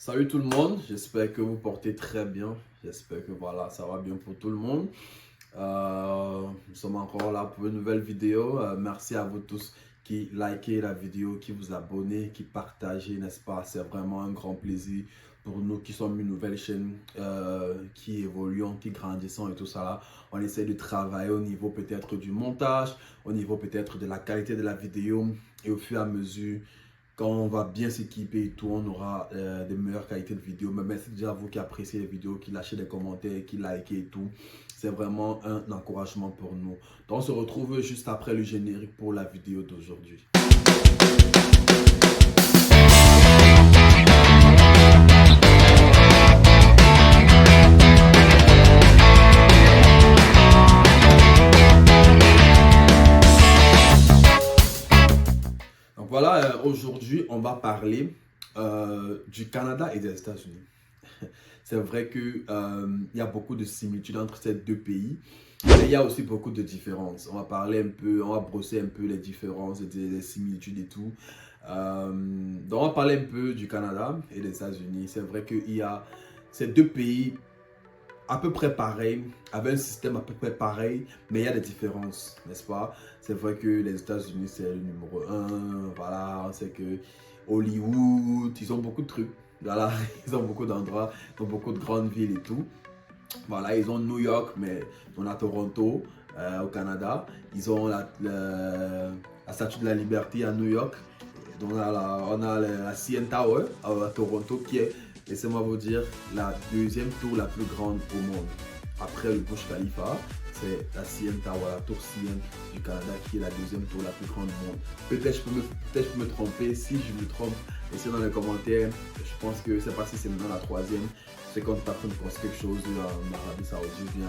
Salut tout le monde, j'espère que vous portez très bien. J'espère que voilà, ça va bien pour tout le monde. Nous sommes encore là pour une nouvelle vidéo. Merci à vous tous qui likez la vidéo, qui vous abonnez, qui partagez, n'est-ce pas? C'est vraiment un grand plaisir pour nous qui sommes une nouvelle chaîne, qui évoluons, qui grandissons et tout ça là. On essaie de travailler au niveau peut-être du montage, au niveau peut-être de la qualité de la vidéo et au fur et à mesure quand on va bien s'équiper et tout, on aura de meilleures qualités de vidéo. Mais merci déjà à vous qui appréciez les vidéos, qui lâchez des commentaires, qui likez et tout. C'est vraiment un encouragement pour nous. Donc on se retrouve juste après le générique pour la vidéo d'aujourd'hui. Donc voilà, aujourd'hui on va parler du Canada et des États-Unis. C'est vrai qu'il y a beaucoup de similitudes entre ces deux pays, mais il y a aussi beaucoup de différences. On va parler un peu, on va brosser un peu les différences et les similitudes et tout. Donc on va parler un peu du Canada et des États-Unis. C'est vrai qu'il y a ces deux pays à peu près pareils, avec un système à peu près pareil, mais il y a des différences, n'est-ce pas? C'est vrai que les États-Unis, c'est le numéro un, voilà, c'est que Hollywood, ils ont beaucoup de trucs, voilà, ils ont beaucoup d'endroits, ils ont beaucoup de grandes villes et tout. Voilà, ils ont New York, mais on a Toronto au Canada. Ils ont la Statue de la Liberté à New York. Donc on a la CN Tower à Toronto qui est, laissez-moi vous dire, la deuxième tour la plus grande au monde. Après le Burj Khalifa, c'est la CN Tower, la tour CN du Canada qui est la deuxième tour la plus grande au monde. Peut-être je peux me tromper. Si je me trompe, laissez dans les commentaires. Je pense que c'est pas si c'est maintenant la troisième. C'est quand tu as fait quelque chose en Arabie Saoudite, bien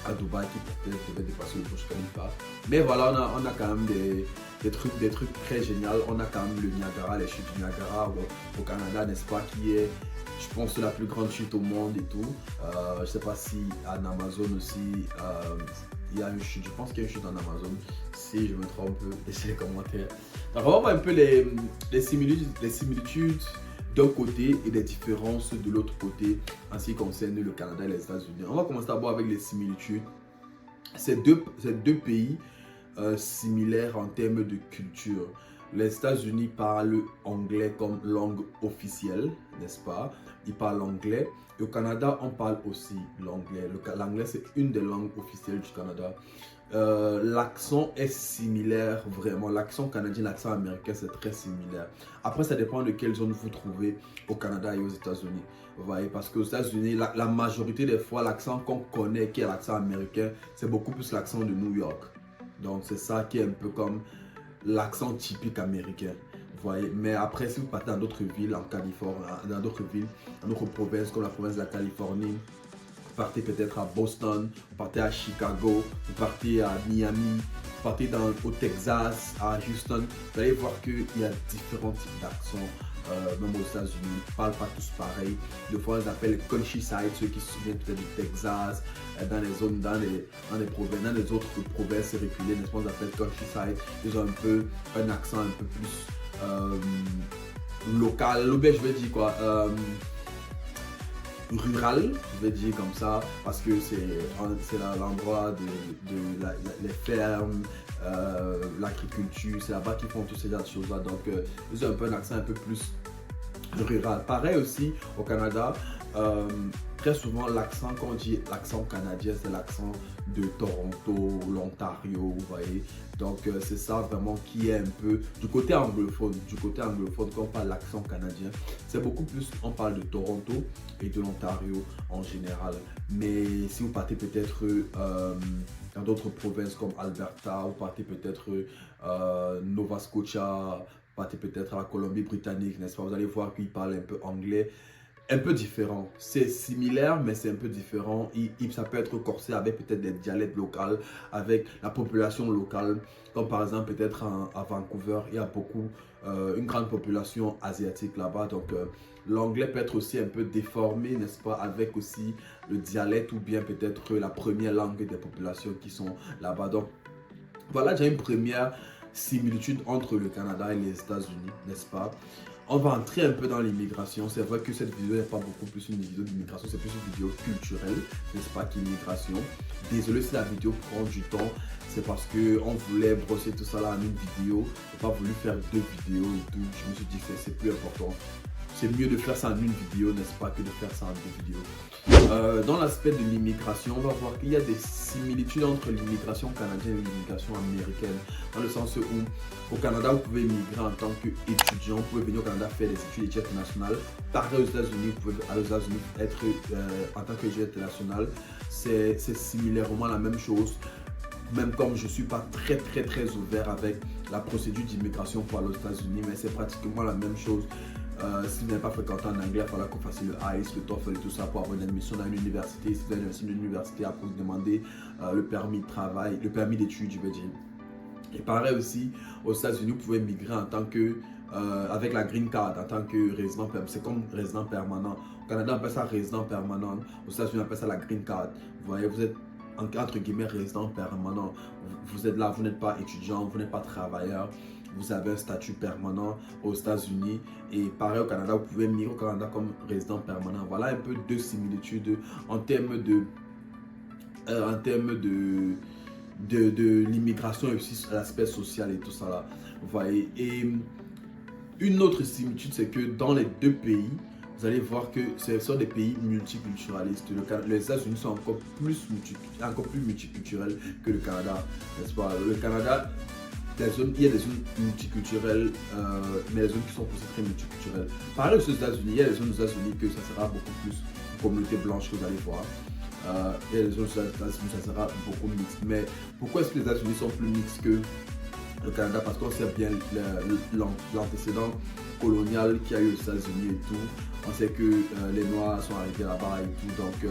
à Dubaï qui peut-être devait dépasser le Burj Khalifa. Mais voilà, on a quand même des trucs très géniaux. On a quand même le Niagara, les chutes du Niagara au Canada, n'est-ce pas, qui est, je pense, la plus grande chute au monde et tout. Je ne sais pas si en Amazon aussi, il y a une chute. Je pense qu'il y a une chute en Amazon. Si je me trompe, laissez les commentaires. Donc, on va voir un peu les similitudes d'un côté et des différences de l'autre côté en ce qui concerne le Canada et les États-Unis. On va commencer d'abord avec les similitudes. Ces deux pays similaires en termes de culture. Les États-Unis parlent anglais comme langue officielle, n'est-ce pas? Ils parlent anglais. Et au Canada, on parle aussi l'anglais. L'anglais, c'est une des langues officielles du Canada. L'accent est similaire, vraiment. L'accent canadien, l'accent américain, c'est très similaire. Après, ça dépend de quelle zone vous trouvez au Canada et aux États-Unis. Vous voyez, parce qu'aux États-Unis, la majorité des fois, l'accent qu'on connaît, qui est l'accent américain, c'est beaucoup plus l'accent de New York. Donc, c'est ça qui est un peu comme l'accent typique américain. Vous voyez, mais après, si vous partez dans d'autres villes en Californie, dans d'autres villes, dans d'autres provinces, comme la province de la Californie, vous partez peut-être à Boston, vous partez à Chicago, vous partez à Miami, vous partez au Texas, à Houston, vous allez voir qu'il y a différents types d'accents. Même aux États-Unis, ils ne parlent pas tous pareil. Des fois, ils appellent countryside, ceux qui se souviennent peut-être du Texas, dans les zones, dans les provinces, dans les autres provinces reculées, n'est-ce pas, ils appellent countryside. Ils ont un peu un accent un peu plus local, je vais dire quoi. Rural, je vais dire comme ça, parce que c'est l'endroit de les fermes, l'agriculture, c'est là-bas qu'ils font toutes ces choses-là. Donc, ils ont un peu un accent un peu plus rural. Pareil aussi au Canada, très souvent l'accent, quand on dit l'accent canadien, c'est l'accent de Toronto, l'Ontario, vous voyez. Donc c'est ça vraiment qui est un peu du côté anglophone. Du côté anglophone, quand on parle l'accent canadien, c'est beaucoup plus, on parle de Toronto et de l'Ontario en général. Mais si vous partez peut-être dans d'autres provinces comme Alberta, vous partez peut-être Nova Scotia, partez peut-être à la Colombie-Britannique, n'est-ce pas? Vous allez voir qu'ils parlent un peu anglais, un peu différent. C'est similaire, mais c'est un peu différent. Ça peut être corsé avec peut-être des dialectes locaux, avec la population locale. Comme par exemple, peut-être à Vancouver, il y a une grande population asiatique là-bas. Donc, l'anglais peut être aussi un peu déformé, n'est-ce pas? Avec aussi le dialecte ou bien peut-être la première langue des populations qui sont là-bas. Donc, voilà déjà une première similitude entre le Canada et les États-Unis, n'est-ce pas? On va entrer un peu dans l'immigration. C'est vrai que cette vidéo n'est pas beaucoup plus une vidéo d'immigration, c'est plus une vidéo culturelle, n'est-ce pas, qu'immigration. Désolé si la vidéo prend du temps, c'est parce qu'on voulait brosser tout ça là en une vidéo. On n'a pas voulu faire 2 vidéos et tout. Je me suis dit que c'est plus important. C'est mieux de faire ça en une vidéo, n'est-ce pas, que de faire ça en 2 vidéos. Dans l'aspect de l'immigration, on va voir qu'il y a des similitudes entre l'immigration canadienne et l'immigration américaine. Dans le sens où, au Canada, vous pouvez immigrer en tant qu'étudiant, vous pouvez venir au Canada faire des études internationales. Pareil aux États-Unis, vous pouvez aux États-Unis être en tant qu'étudiant international. C'est similairement la même chose. Même comme je ne suis pas très ouvert avec la procédure d'immigration pour aller aux États-Unis, mais c'est pratiquement la même chose. Si vous n'avez pas fréquenté en anglais, il faudra qu'on fasse le IELTS, le TOEFL et tout ça pour avoir une admission dans une université. Si vous avez une admission dans une université, après vous demandez le permis de travail, le permis d'études, je veux dire. Et pareil aussi, aux États-Unis, vous pouvez migrer en tant que, avec la green card, en tant que résident permanent. C'est comme résident permanent. Au Canada, on appelle ça résident permanent. Aux États-Unis, on appelle ça la green card. Vous voyez, vous êtes entre guillemets résident permanent. Vous êtes là, vous n'êtes pas étudiant, vous n'êtes pas travailleur. Vous avez un statut permanent aux États-Unis et pareil au Canada, vous pouvez venir au Canada comme résident permanent. Voilà un peu 2 similitudes en termes de l'immigration et aussi l'aspect social et tout ça là. Vous voyez. Et une autre similitude, c'est que dans les 2 pays, vous allez voir que ce sont des pays multiculturalistes. Les États-Unis sont encore plus multiculturels que le Canada, n'est-ce pas? Le Canada, il y a des zones multiculturelles, mais les zones qui sont aussi très multiculturelles. Pareil aux États-Unis, il y a des zones aux États-Unis que ça sera beaucoup plus une communauté blanche que vous allez voir. Il y a des zones aux États-Unis ça sera beaucoup mixte. Mais pourquoi est-ce que les États-Unis sont plus mixtes que le Canada? Parce qu'on sait bien l'antécédent colonial qu'il y a eu aux États-Unis et tout. On sait que les Noirs sont arrivés là-bas et tout. Donc,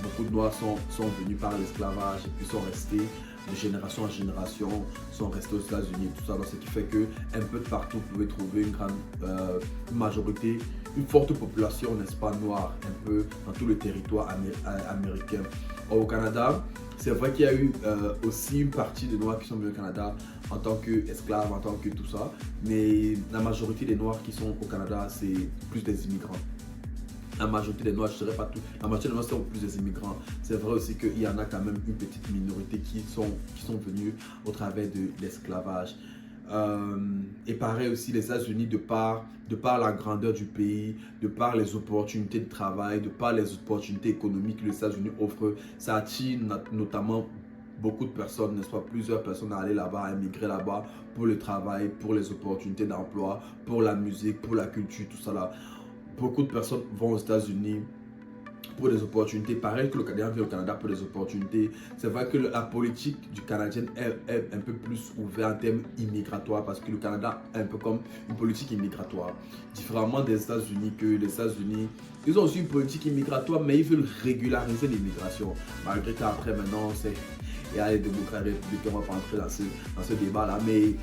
beaucoup de Noirs sont venus par l'esclavage et puis sont restés de génération en génération, sont restés aux États-Unis et tout ça. Donc, ce qui fait que un peu de partout, vous pouvez trouver une grande majorité, une forte population, n'est-ce pas, noire, un peu dans tout le territoire américain. Au Canada, c'est vrai qu'il y a eu aussi une partie des Noirs qui sont venus au Canada en tant qu'esclaves, en tant que tout ça, mais la majorité des Noirs qui sont au Canada, c'est plus des immigrants. La majorité des Noirs, je ne dirais pas tout, la majorité des Noirs sont plus des immigrants. C'est vrai aussi qu'il y en a quand même une petite minorité qui sont venus au travers de l'esclavage. Et pareil aussi, les États-Unis, de par la grandeur du pays, de par les opportunités de travail, de par les opportunités économiques que les États-Unis offrent, ça attire notamment beaucoup de personnes, n'est-ce pas, plusieurs personnes à aller là-bas, à émigrer là-bas pour le travail, pour les opportunités d'emploi, pour la musique, pour la culture, tout ça là. Beaucoup de personnes vont aux États-Unis pour des opportunités, pareil que le Canadien vient au Canada pour des opportunités. C'est vrai que la politique du Canadien est un peu plus ouverte en termes immigratoires parce que le Canada est un peu comme une politique immigratoire. Différemment des États-Unis, que les États-Unis, ils ont aussi une politique immigratoire, mais ils veulent régulariser l'immigration. Malgré qu'après maintenant, il y a les démocrates républicains, on va pas entrer dans ce débat-là, mais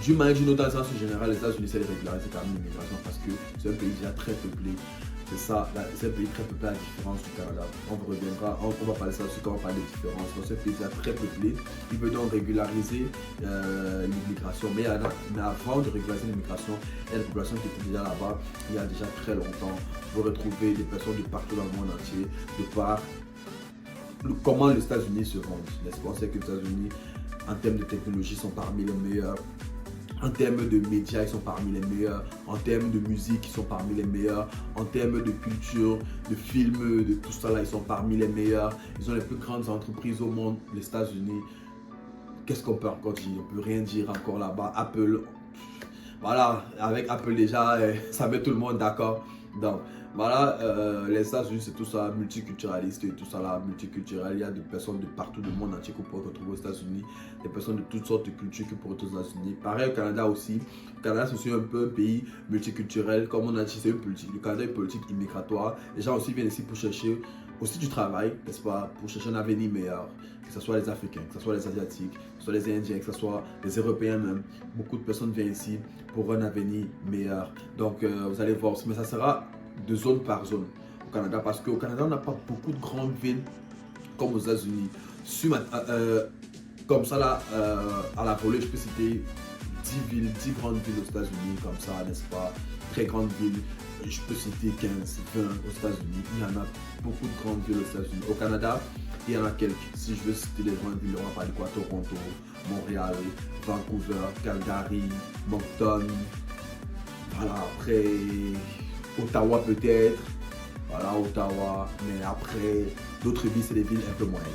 d'une manière ou d'une autre, dans le sens général, les États-Unis essaient de régulariser quand même l'immigration parce que c'est un pays déjà très peuplé. C'est ça, c'est un pays très peuplé à la différence du Canada. On reviendra, on va parler de ça aussi quand on parle des différences. Donc c'est un pays déjà très peuplé. Il veut donc régulariser l'immigration. Mais avant de régulariser l'immigration, il y a des populations qui étaient déjà là-bas il y a déjà très longtemps. Vous retrouvez des personnes de partout dans le monde entier, de par comment les États-Unis se vendent. N'est-ce pas? On sait que les États-Unis, en termes de technologie, sont parmi les meilleurs. En termes de médias, ils sont parmi les meilleurs. En termes de musique, ils sont parmi les meilleurs. En termes de culture, de films, de tout ça là, ils sont parmi les meilleurs. Ils ont les plus grandes entreprises au monde, les États-Unis. Qu'est-ce qu'on peut encore dire? On peut rien dire encore là-bas. Apple, voilà, avec Apple déjà, ça met tout le monde d'accord. Donc, voilà, les États-Unis, c'est tout ça multiculturaliste et tout ça là, multiculturel. Il y a des personnes de partout du monde entier qu'on peut retrouver aux États-Unis, des personnes de toutes sortes de cultures qu'on peut retrouver aux États-Unis. Pareil au Canada aussi. Le Canada, c'est aussi un peu un pays multiculturel, comme on a dit, c'est une politique. Le Canada est une politique immigratoire. Les gens aussi viennent ici pour chercher aussi du travail, n'est-ce pas, pour chercher un avenir meilleur. Que ce soit les Africains, que ce soit les Asiatiques, que ce soit les Indiens, que ce soit les Européens même. Beaucoup de personnes viennent ici pour un avenir meilleur. Donc, vous allez voir, mais ça sera de zone par zone au Canada, parce qu'au Canada, on n'a pas beaucoup de grandes villes comme aux États-Unis. Comme ça, là, à la volée, je peux citer 10 grandes villes aux États-Unis, comme ça, n'est-ce pas? Très grandes villes. Je peux citer 15, 20 aux États-Unis. Il y en a beaucoup de grandes villes aux États-Unis. Au Canada, il y en a quelques. Si je veux citer les grandes villes, on va parler de quoi? Toronto, Montréal, Vancouver, Calgary, Moncton. Voilà, après Ottawa peut-être. Voilà, Ottawa. Mais après, d'autres villes, c'est des villes un peu moyennes.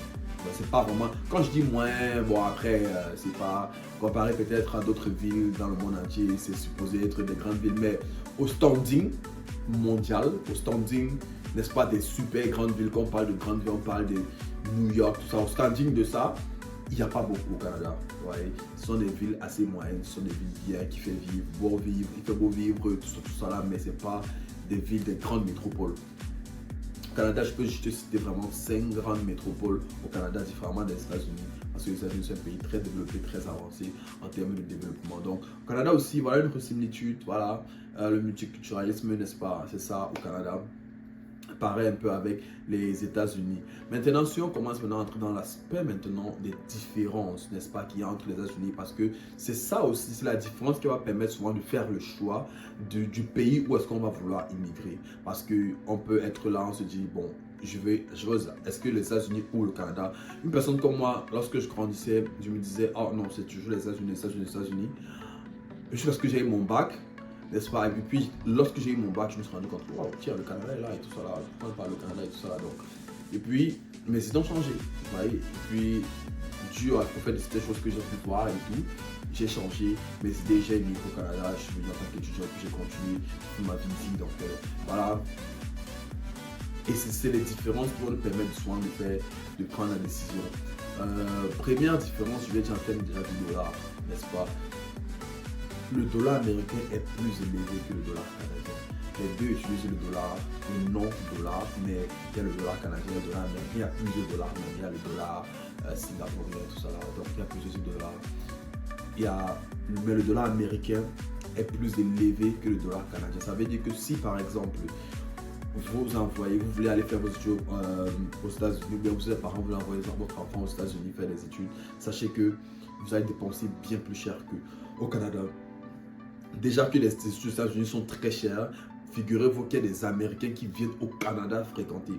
C'est pas vraiment. Quand je dis moins, bon après, c'est pas comparé peut-être à d'autres villes dans le monde entier, c'est supposé être des grandes villes, mais au standing mondial, au standing, n'est-ce pas, des super grandes villes, quand on parle de grandes villes, on parle de New York, tout ça, au standing de ça, il n'y a pas beaucoup au Canada. Ouais. Ce sont des villes assez moyennes, ce sont des villes bien qui fait vivre, il fait beau vivre, tout ça là, mais c'est pas des villes, des grandes métropoles. Au Canada, je peux juste citer vraiment 5 grandes métropoles au Canada, différemment des États-Unis. Parce que les États-Unis, c'est un pays très développé, très avancé en termes de développement. Donc, au Canada aussi, voilà une similitude, voilà, le multiculturalisme, n'est-ce pas, c'est ça au Canada. Pareil un peu avec les États-Unis. Maintenant, si on commence maintenant à entrer dans l'aspect maintenant des différences, n'est-ce pas, qu'il y a entre les États-Unis, parce que c'est ça aussi, c'est la différence qui va permettre souvent de faire le choix du pays où est-ce qu'on va vouloir immigrer. Parce qu'on peut être là, on se dit, bon, est-ce que les États-Unis ou le Canada? Une personne comme moi, lorsque je grandissais, je me disais, oh non, c'est toujours les États-Unis, les États-Unis, les États-Unis. Jusqu'à ce que j'ai eu mon bac, n'est-ce pas? Et puis, lorsque j'ai eu mon bac, je me suis rendu compte, wow, tiens, le Canada est là et tout ça là. On parle le Canada et tout ça là. Donc. Et puis, mes idées ont changé. Vous voyez? Et puis, dû au fait de ces choses que j'ai pu voir et tout, j'ai changé mes idées. J'ai mis au Canada, je suis venu en tant qu'étudiant, puis j'ai continué ma vie ici. Donc, voilà. Et c'est les différences qui vont nous permettre souvent de prendre la décision. Première différence, je vais dire en termes déjà du dollar, n'est-ce pas? Le dollar américain est plus élevé que le dollar canadien. Les deux utilisent le dollar, le non-dollar, mais il y a le dollar canadien, le dollar américain, il y a plusieurs dollars, mais il y a le dollar singapourien, tout ça là, donc il y a plusieurs dollars. Mais le dollar américain est plus élevé que le dollar canadien. Ça veut dire que si par exemple, vous voulez aller faire vos études aux États-Unis, ou bien vos parents voulaient envoyer votre enfant aux États-Unis faire des études, sachez que vous allez dépenser bien plus cher qu'au Canada. Déjà que les études aux États-Unis sont très chères, figurez-vous qu'il y a des Américains qui viennent au Canada fréquenter.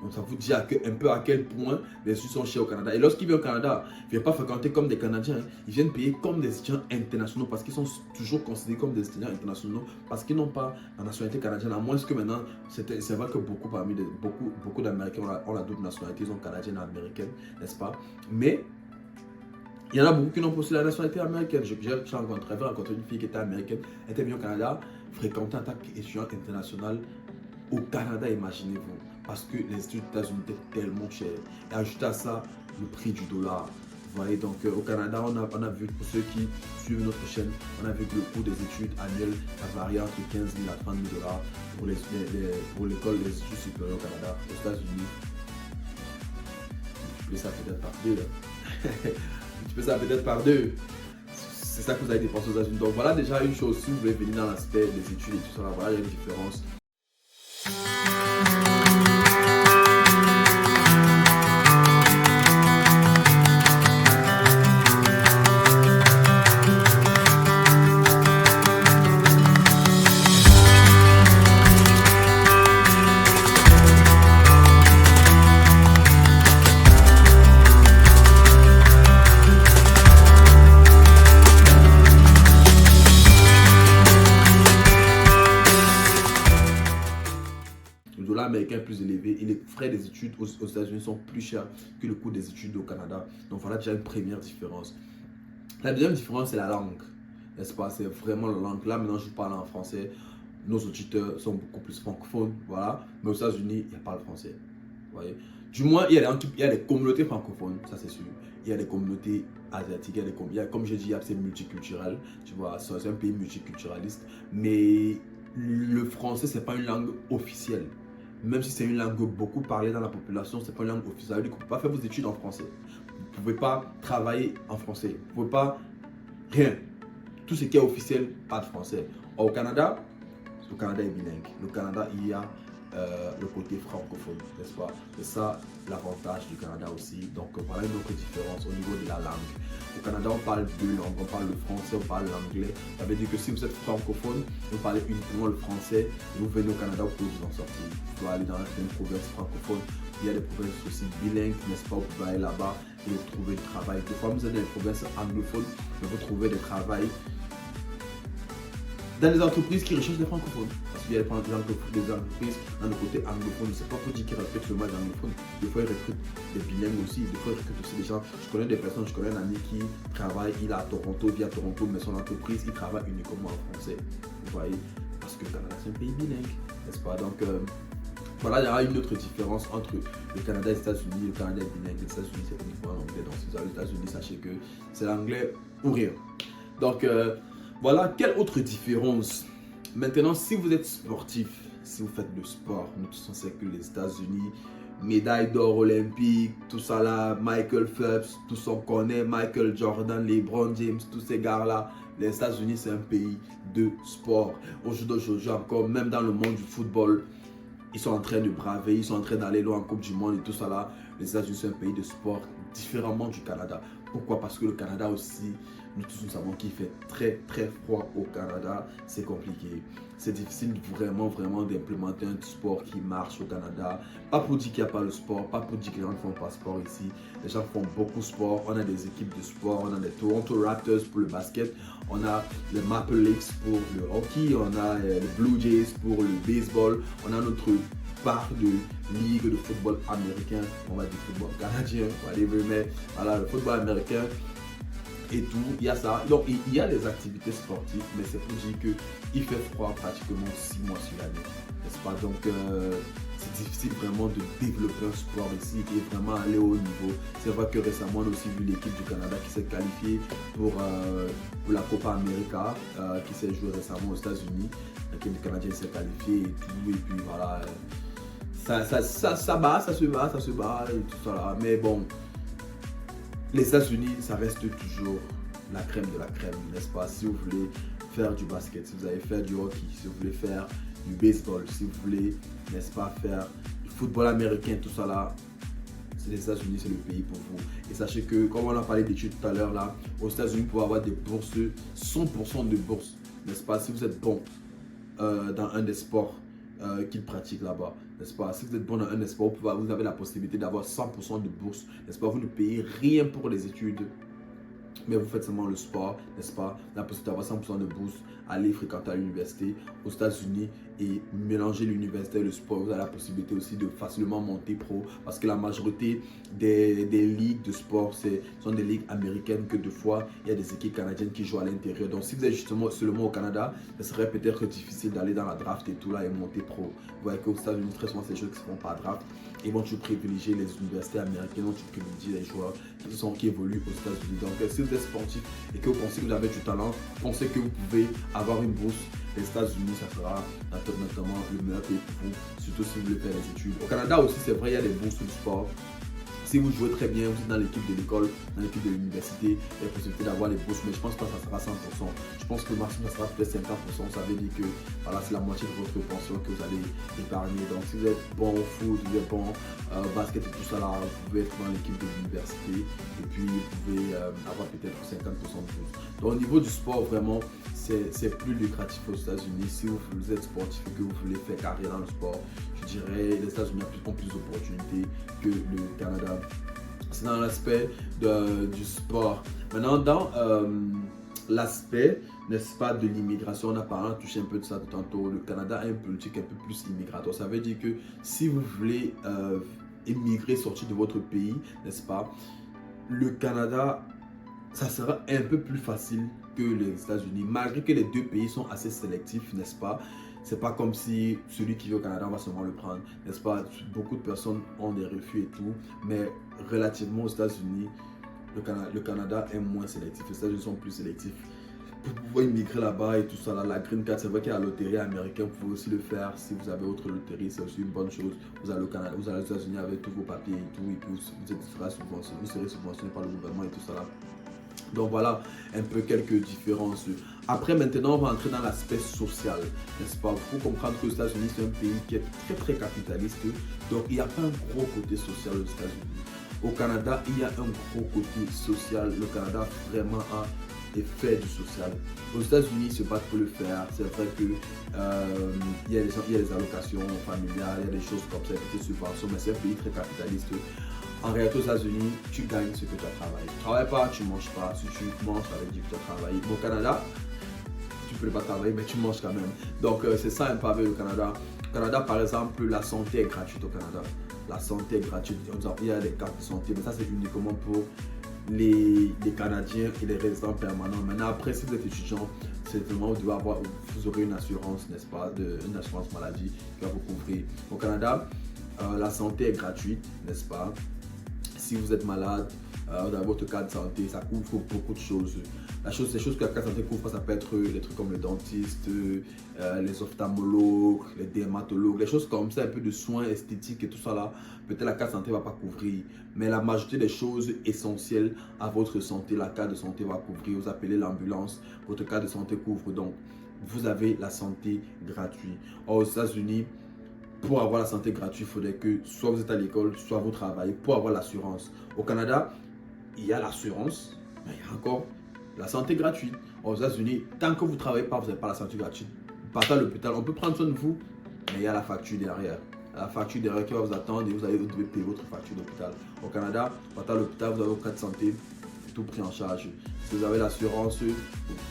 Donc ça vous dit un peu à quel point les études sont chères au Canada. Et lorsqu'ils viennent au Canada, ils ne viennent pas fréquenter comme des Canadiens. Ils viennent payer comme des étudiants internationaux parce qu'ils sont toujours considérés comme des étudiants internationaux parce qu'ils n'ont pas la nationalité canadienne. À moins que maintenant, c'est vrai que beaucoup d'Américains ont la double nationalité, ils ont canadienne et américaine, n'est-ce pas? Mais il y en a beaucoup qui n'ont pas aussi la nationalité américaine. J'ai rencontré une fille qui était américaine, elle était venue au Canada, fréquentait en tant qu'étudiante internationale au Canada, imaginez-vous. Parce que les études aux États-Unis étaient tellement chères. Et ajouté à ça, le prix du dollar. Vous voyez, donc au Canada, on a vu, pour ceux qui suivent notre chaîne, on a vu que le coût des études annuelles a varié entre 15 000 à 30 000 dollars pour l'école des études supérieures au Canada. Aux États-Unis, je ça peut-être par deux. Tu peux ça peut-être par deux. C'est ça que vous allez dépenser aux États-Unis. Donc voilà déjà une chose, si vous voulez venir dans l'aspect des études et tout ça, voilà, il y a une différence. Américain plus élevé et les frais des études aux États-Unis sont plus chers que le coût des études au Canada. Donc voilà déjà une première différence. La deuxième différence, c'est la langue. N'est-ce pas? C'est vraiment la langue. Là, maintenant, je parle en français. Nos auditeurs sont beaucoup plus francophones. Voilà. Mais aux États-Unis, il n'y a pas le français. Vous voyez? Du moins, il y a des communautés francophones, ça c'est sûr. Il y a des communautés asiatiques, comme je dis, c'est multiculturel. Tu vois, c'est un pays multiculturaliste. Mais le français, c'est pas une langue officielle. Même si c'est une langue beaucoup parlée dans la population, c'est pas une langue officielle. Ça veut dire que vous ne pouvez pas faire vos études en français. Vous ne pouvez pas travailler en français. Vous ne pouvez pas rien. Tout ce qui est officiel, pas de français. Or, au Canada est bilingue. Au Canada, il y a le côté francophone, n'est-ce pas? C'est ça l'avantage du Canada aussi. Donc voilà une autre différence au niveau de la langue. Au Canada, on parle deux langues, on parle le français, on parle l'anglais. Ça veut dire que si vous êtes francophone, vous parlez uniquement le français, et vous venez au Canada, vous pouvez vous en sortir. Vous pouvez aller dans une province francophone. Il y a des provinces aussi bilingues, n'est-ce pas? Vous pouvez aller là-bas et vous trouver du travail. Des fois, vous êtes dans les provinces anglophones, mais vous trouvez des travail dans les entreprises qui recherchent des francophones. Parce qu'il y a des entreprises dans le côté anglophone, je ne sais pas pour dire qu'ils recrutent seulement des anglophones. Des fois, ils recrutent des bilingues aussi. Des fois, ils recrutent aussi des gens. Je connais des personnes, je connais un ami qui travaille, il est à Toronto, vit à Toronto, mais son entreprise, il travaille uniquement en français. Vous voyez? Parce que le Canada, c'est un pays bilingue, n'est-ce pas? Donc, voilà, il y aura une autre différence entre le Canada et les États-Unis. Le Canada est bilingue, les États-Unis, c'est uniquement l'anglais. Donc, si vous allez aux États-Unis, sachez que c'est l'anglais ou rien. Donc, voilà, quelle autre différence? Maintenant, si vous êtes sportif, si vous faites le sport, nous tous on sait que les États-Unis, médaille d'or olympique, tout ça là, Michael Phelps, tous on connaît, Michael Jordan, LeBron James, tous ces gars-là. Les États-Unis, c'est un pays de sport. Aujourd'hui encore, même dans le monde du football, ils sont en train de braver, ils sont en train d'aller loin en Coupe du Monde et tout ça là. Les États-Unis, c'est un pays de sport différemment du Canada. Pourquoi? Parce que le Canada aussi, nous tous nous savons qu'il fait très très froid au Canada. C'est compliqué. C'est difficile vraiment d'implémenter un sport qui marche au Canada. Pas pour dire qu'il n'y a pas le sport, pas pour dire que les gens ne font pas sport ici. Les gens font beaucoup de sport. On a des équipes de sport. On a les Toronto Raptors pour le basket. On a les Maple Leafs pour le hockey. On a les Blue Jays pour le baseball. On a notre part de ligue de football américain, on va dire football canadien, mais voilà, le football américain et tout, il y a ça. Donc il y a des activités sportives, mais c'est pour dire qu'il fait froid pratiquement 6 mois sur l'année, n'est-ce pas? Donc c'est difficile vraiment de développer un sport ici et vraiment aller au haut niveau. C'est vrai que récemment on a aussi vu l'équipe du Canada qui s'est qualifiée pour la Copa América qui s'est jouée récemment aux États-Unis. L'équipe du Canadien s'est qualifiée et tout, et puis voilà. Ça se bat et tout ça là. Mais bon, les États-Unis, ça reste toujours la crème de la crème, n'est-ce pas? Si vous voulez faire du basket, si vous allez faire du hockey, si vous voulez faire du baseball, si vous voulez, n'est-ce pas, faire du football américain, tout ça là, c'est les États-Unis, c'est le pays pour vous. Et sachez que, comme on a parlé d'études tout à l'heure là, aux États-Unis, pour avoir des bourses, 100% de bourses, n'est-ce pas? Si vous êtes bon dans un des sports qu'ils pratiquent là-bas, n'est-ce pas? Si vous êtes bon dans un des sports, vous avez la possibilité d'avoir 100% de bourse, n'est-ce pas? Vous ne payez rien pour les études, mais vous faites seulement le sport, n'est-ce pas? La possibilité d'avoir 100% de bourse, aller fréquenter à l'université aux États-Unis et mélanger l'université et le sport. Vous avez la possibilité aussi de facilement monter pro parce que la majorité des ligues de sport sont des ligues américaines que deux fois il y a des équipes canadiennes qui jouent à l'intérieur. Donc si vous êtes justement seulement au Canada, ce serait peut-être difficile d'aller dans la draft et tout là et monter pro. Vous voyez qu'aux États-Unis, très souvent, c'est des choses qui ne se font pas draft. Ils vont toujours privilégier les universités américaines, vont toujours privilégier les joueurs qui évoluent aux États-Unis. Donc si vous êtes sportif et que vous pensez que vous avez du talent, pensez que vous pouvez avoir une bourse. Les États-Unis, ça sera notamment le meilleur pays pour vous, surtout si vous voulez faire des études. Au Canada aussi, c'est vrai, il y a des bourses de sport. Si vous jouez très bien, vous êtes dans l'équipe de l'école, dans l'équipe de l'université, il y a la possibilité d'avoir les bourses, mais je pense pas que ça sera 100%. Je pense que le maximum, ça sera peut-être 50%. Ça veut dire que voilà, c'est la moitié de votre pension que vous allez épargner. Donc, si vous êtes bon au foot, vous êtes bon au basket et tout ça, là, vous pouvez être dans l'équipe de l'université et puis vous pouvez avoir peut-être 50% de bourse. Donc, au niveau du sport, vraiment, c'est plus lucratif aux États-Unis. Si vous êtes sportif et que vous voulez faire carrière dans le sport, je dirais les États-Unis ont plus d'opportunités que le Canada. C'est dans l'aspect du sport. Maintenant, dans l'aspect, n'est-ce pas, de l'immigration, on a touché un peu de ça tantôt. Le Canada a une politique un peu plus immigratoire. Ça veut dire que si vous voulez immigrer, sortir de votre pays, n'est-ce pas, le Canada, ça sera un peu plus facile que les États-Unis, malgré que les deux pays sont assez sélectifs, n'est-ce pas? C'est pas comme si celui qui vit au Canada va seulement le prendre, n'est-ce pas? Beaucoup de personnes ont des refus et tout, mais relativement aux États-Unis, le Canada est moins sélectif. Les États-Unis sont plus sélectifs. Pour pouvoir immigrer là-bas et tout ça, là, la green card, c'est vrai qu'il y a la loterie américaine, vous pouvez aussi le faire. Si vous avez autre loterie, c'est aussi une bonne chose. Vous allez au Canada, vous allez aux États-Unis avec tous vos papiers et tout, et puis vous serez subventionné par le gouvernement et tout ça là. Donc voilà un peu quelques différences. Après, maintenant, on va entrer dans l'aspect social, n'est-ce pas? Il faut comprendre que les États-Unis, c'est un pays qui est très très capitaliste. Donc il n'y a pas un gros côté social aux États-Unis. Au Canada, il y a un gros côté social. Le Canada vraiment a fait du social. Aux États-Unis, ils se battent pour le faire. C'est vrai que il y a des allocations familiales, il y a des choses comme ça, des subventions, mais c'est un pays très capitaliste. En réalité, aux États-Unis, tu gagnes ce que tu as travaillé. Tu ne travailles pas, tu ne manges pas. Si tu manges, ça veut dire que tu as travaillé. Au Canada, tu peux pas travailler, mais tu manges quand même. Donc, c'est ça un peu avec le Canada. Au Canada, par exemple, la santé est gratuite au Canada. La santé est gratuite. Il y a des cartes de santé, mais ça, c'est uniquement pour les Canadiens et les résidents permanents. Maintenant, après, si vous êtes étudiant, c'est vraiment vous aurez une assurance, n'est-ce pas, une assurance maladie qui va vous couvrir. Au Canada, la santé est gratuite, n'est-ce pas? Si vous êtes malade, dans votre cas de santé, ça couvre beaucoup de choses. Les choses que la carte de santé couvre, ça peut être des trucs comme le dentiste, les ophtalmologues, les dermatologues, les choses comme ça, un peu de soins esthétiques et tout ça là. Peut-être la carte de santé ne va pas couvrir, mais la majorité des choses essentielles à votre santé, la carte de santé va couvrir. Vous appelez l'ambulance, votre carte de santé couvre. Donc, vous avez la santé gratuite. Or, aux États-Unis, pour avoir la santé gratuite, il faudrait que soit vous êtes à l'école, soit vous travaillez pour avoir l'assurance. Au Canada, il y a l'assurance, mais il y a encore la santé gratuite. Aux États-Unis, tant que vous ne travaillez pas, vous n'avez pas la santé gratuite. Vous partez à l'hôpital, on peut prendre soin de vous, mais il y a la facture derrière. La facture derrière qui va vous attendre et vous devez payer votre facture d'hôpital. Au Canada, vous partez à l'hôpital, vous avez votre carte de santé, tout pris en charge. Si vous avez l'assurance,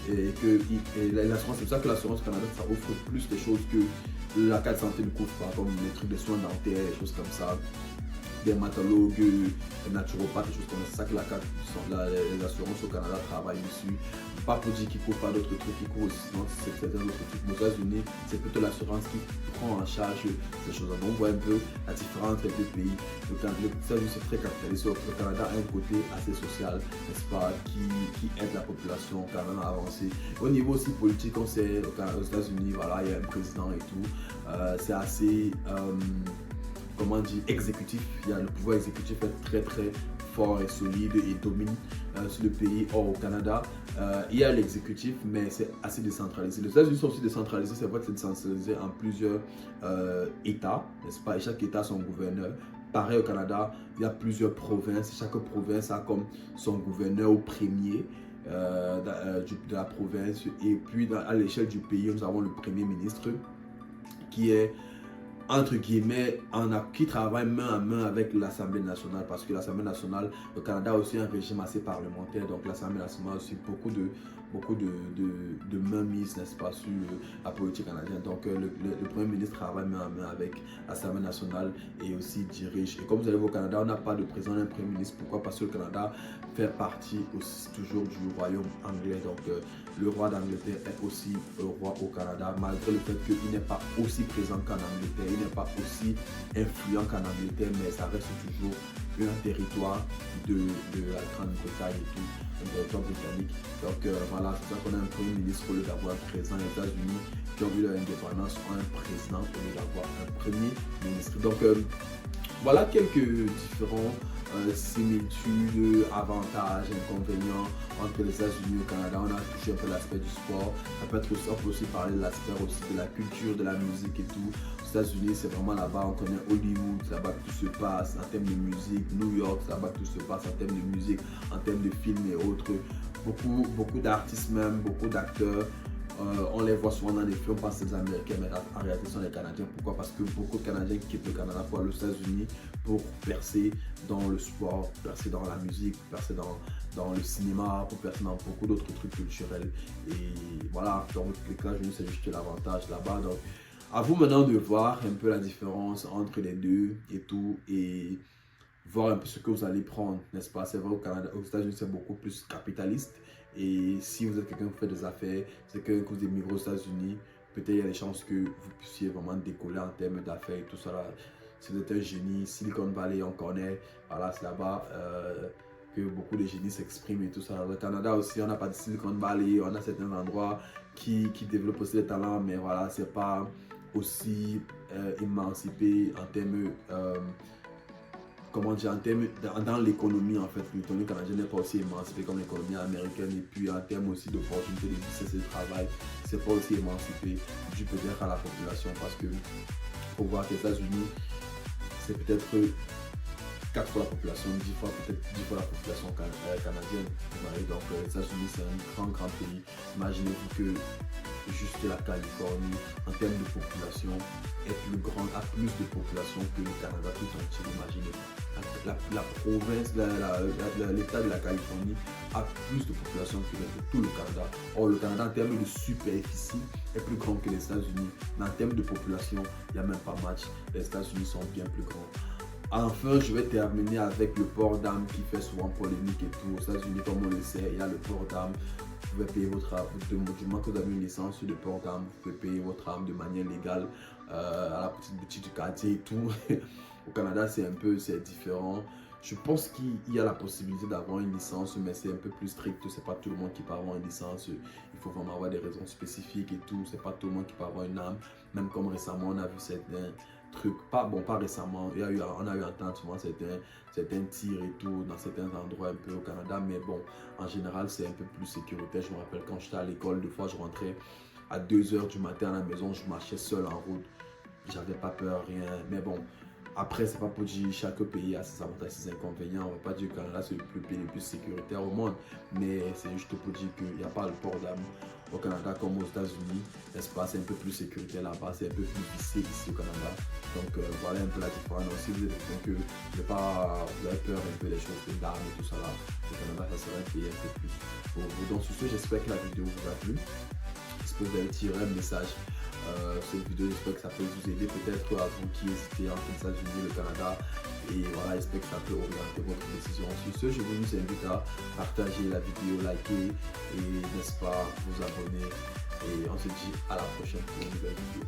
l'assurance, c'est pour ça que l'assurance au Canada, ça offre plus de choses que la carte de santé ne couvre pas, comme les trucs de soins dentaires, des choses comme ça, dermatologues, naturopathes, des choses comme ça. C'est ça que les assurances au Canada travaillent dessus. Pas pour dire qu'ils ne couvrent pas d'autres trucs, ils couvrent aussi certains autres trucs. Mais aux États-Unis, c'est plutôt l'assurance qui prend en charge ces choses-là. Donc, on voit un peu la différence entre les deux pays. Les États-Unis, c'est très capitaliste. Le Canada a un côté assez social, n'est-ce pas, qui aide la population quand même à avancer. Au niveau aussi politique, on sait, aux États-Unis, voilà, il y a un président et tout. C'est assez comment dire, exécutif. Il y a le pouvoir exécutif est très très fort et solide et domine sur le pays. Or, au Canada, il y a l'exécutif, mais c'est assez décentralisé. Les États-Unis sont aussi décentralisés. C'est vrai que c'est décentralisé en plusieurs États, n'est-ce pas? Et chaque État a son gouverneur. Pareil au Canada, il y a plusieurs provinces. Chaque province a comme son gouverneur au premier de la province. Et puis, à l'échelle du pays, nous avons le premier ministre qui est entre guillemets, qui travaille main à main avec l'Assemblée nationale, parce que l'Assemblée nationale, le Canada a aussi un régime assez parlementaire, donc l'Assemblée nationale a aussi beaucoup de mainmise, n'est-ce pas, sur la politique canadienne. Donc le Premier ministre travaille main à main avec l'Assemblée nationale et aussi dirige. Et comme vous allez voir au Canada, on n'a pas de président et un Premier ministre. Pourquoi? Parce que le Canada fait partie aussi toujours du royaume anglais. Donc le roi d'Angleterre est aussi roi au Canada, malgré le fait qu'il n'est pas aussi présent qu'en Angleterre, il n'est pas aussi influent qu'en Angleterre, mais ça reste toujours un territoire de la Grande-Bretagne et tout, un territoire britannique. Donc voilà, c'est ça qu'on a un Premier ministre au lieu d'avoir un président. Les États-Unis qui ont eu leur indépendance ont un président au lieu d'avoir un Premier ministre. Donc voilà quelques différents similitudes, avantages, inconvénients entre les États-Unis et le Canada. On a touché un peu l'aspect du sport. Ça peut être aussi, on peut aussi parler de l'aspect aussi de la culture, de la musique et tout. Aux États-Unis, c'est vraiment là-bas, on connaît Hollywood, c'est là-bas que tout se passe en termes de musique. New York, c'est là-bas que tout se passe en termes de musique, en termes de films et autres. Beaucoup d'artistes même, beaucoup d'acteurs. On les voit souvent dans les films, on pense aux Américains, mais en réalité ce sont les Canadiens. Pourquoi? Parce que beaucoup de Canadiens quittent le Canada pour aller aux États-Unis pour percer dans le sport, percer dans la musique, percer dans le cinéma, pour percer dans beaucoup d'autres trucs culturels. Et voilà, donc les États-Unis, c'est juste l'avantage là-bas. Donc à vous maintenant de voir un peu la différence entre les deux et tout, et voir un peu ce que vous allez prendre, n'est-ce pas? C'est vrai, au Canada, aux États-Unis, c'est beaucoup plus capitaliste. Et si vous êtes quelqu'un qui fait des affaires, c'est quelqu'un que vous émigrez aux États-Unis, peut-être il y a des chances que vous puissiez vraiment décoller en termes d'affaires et tout ça. Là. Si vous êtes un génie, Silicon Valley, on connaît, voilà, c'est là-bas que beaucoup de génies s'expriment et tout ça. Au Canada aussi, on n'a pas de Silicon Valley, on a certains endroits qui développent aussi des talents, mais voilà, c'est pas aussi émancipé en termes comment dire, en termes, dans l'économie en fait, l'économie canadienne n'est pas aussi émancipée comme l'économie américaine, et puis en termes aussi d'opportunités de business et de travail, c'est pas aussi émancipé dû peut-être à la population, parce que faut voir que les États-Unis, c'est peut-être 4 fois la population, 10 fois, peut-être 10 fois la population canadienne. Donc les États-Unis, c'est un grand pays. Imaginez-vous que juste la Californie, en termes de population, est plus grande, a plus de population que le Canada tout entier. Imaginez-vous. La province, l'État de la Californie a plus de population que tout le Canada. Or, le Canada, en termes de superficie, est plus grand que les États-Unis. Mais en termes de population, il n'y a même pas match. Les États-Unis sont bien plus grands. Enfin, je vais terminer avec le port d'armes qui fait souvent polémique et tout. Aux États-Unis, comme on le sait, il y a le port d'armes. Vous pouvez payer votre arme, du moment que vous avez une licence de port d'armes, vous pouvez payer votre arme de manière légale à la petite boutique du quartier et tout. Au Canada, c'est différent. Je pense qu'il y a la possibilité d'avoir une licence, mais c'est un peu plus strict. C'est pas tout le monde qui peut avoir une licence. Il faut vraiment avoir des raisons spécifiques et tout. C'est pas tout le monde qui peut avoir une arme. Même comme récemment, on a vu certains trucs, pas récemment, on a eu entendre souvent certains tirs et tout dans certains endroits un peu au Canada, mais bon, en général, c'est un peu plus sécuritaire. Je me rappelle quand j'étais à l'école, des fois, je rentrais à 2 h du matin à la maison, je marchais seul en route. J'avais pas peur, rien, mais bon. Après, c'est pas pour dire chaque pays a ses avantages, ses inconvénients. On va pas dire que le Canada c'est le pays le plus sécuritaire au monde, mais c'est juste pour dire qu'il n'y a pas le port d'armes au Canada comme aux États-Unis. L'espace est un peu plus sécuritaire là-bas, c'est un peu plus vissé ici au Canada. Donc voilà un peu la différence. Donc, si vous êtes quelqu'un que vous avez peur un peu des choses d'armes et tout ça là, au Canada ça serait un pays un peu plus pour vous. Donc sur ce, j'espère que la vidéo vous a plu. J'espère que vous avez tiré un message. Cette vidéo, j'espère que ça peut vous aider peut-être à vous qui hésitez entre les États-Unis et le Canada, et voilà, j'espère que ça peut orienter votre décision. Sur ce, je vous invite à partager la vidéo, liker et n'est-ce pas vous abonner, et on se dit à la prochaine pour une nouvelle vidéo.